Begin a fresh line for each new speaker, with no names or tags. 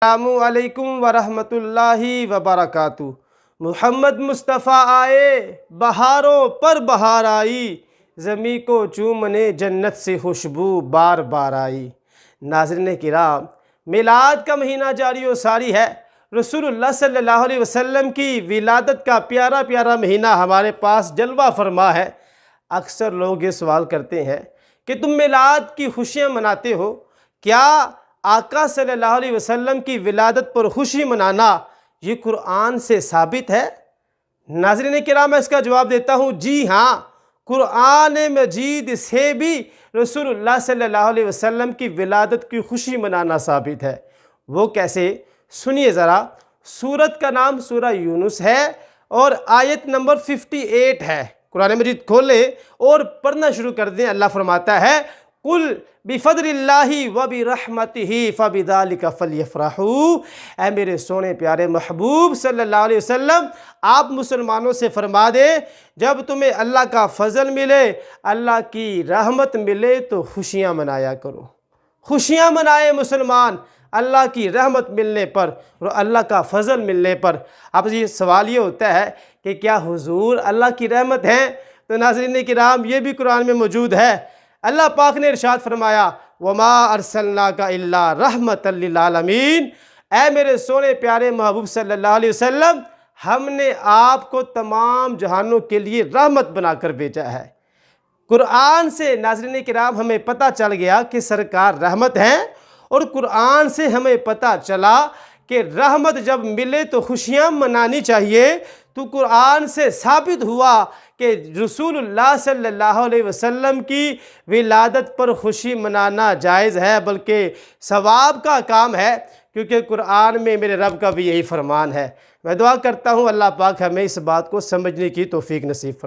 अस्सलामुअलैकुम वरहमतुल्लाहि वबरकातुहू। मोहम्मद मुस्तफ़ा आए, बहारों पर बहार आई, ज़मी को चूमने जन्नत से खुशबू बार बार आई। नाज़रीन किराम, मिलाद का महीना जारी व सारी है। रसूलुल्लाह सल्लल्लाहु अलैहि वसल्लम की विलादत का प्यारा प्यारा महीना हमारे पास जलवा फरमा है। अक्सर लोग ये सवाल करते हैं कि तुम मिलाद की खुशियाँ मनाते हो, क्या आका सल्लल्लाहु अलैहि वसल्लम की विलादत पर खुशी मनाना ये कुरान से साबित है? नाज़रीन किराम, मैं इसका जवाब देता हूँ, जी हाँ, कुरान मजीद से भी रसूलुल्लाह सल्लल्लाहु अलैहि वसल्लम की विलादत की खुशी मनाना साबित है। वो कैसे, सुनिए ज़रा। सूरत का नाम सूरह यूनुस है और आयत नंबर 58 है। कुरान मजीद खोले और पढ़ना शुरू कर दें। अल्लाह फरमाता है, कुल बिफदलिल्लाहि व बिरहमतिही फबिज़ालिका फलयफ़रहू। ऐ मेरे सोने प्यारे महबूब सल्लल्लाहु अलैहि वसल्लम, आप मुसलमानों से फरमा दे, जब तुम्हें अल्लाह का फ़ज़ल मिले, अल्लाह की रहमत मिले तो खुशियाँ मनाया करो। खुशियाँ मनाए मुसलमान अल्लाह की रहमत मिलने पर और अल्लाह का फ़ज़ल मिलने पर। अब ये सवाल ये होता है कि क्या हुजूर अल्लाह की रहमत है? तो नाज़रीन किराम, ये भी कुरान में मौजूद है। अल्लाह पाक ने इरशाद फरमाया, वमा अरसलनाका इल्ला रहमतल लिल आलमीन। ऐ मेरे सोने प्यारे महबूब सल्लल्लाहु अलैहि वसल्लम, हमने आपको तमाम जहानों के लिए रहमत बनाकर भेजा है। कुरान से नाज़रीन किराम हमें पता चल गया कि सरकार रहमत हैं, और कुरान से हमें पता चला कि रहमत जब मिले तो खुशियाँ मनानी चाहिए। तो कुरान से साबित हुआ कि रसूलुल्लाह सल्लल्लाहु अलैहि वसल्लम की विलादत पर खुशी मनाना जायज़ है, बल्कि सवाब का काम है, क्योंकि कुरान में मेरे रब का भी यही फरमान है। मैं दुआ करता हूँ अल्लाह पाक हमें इस बात को समझने की तौफीक नसीब फरमाए।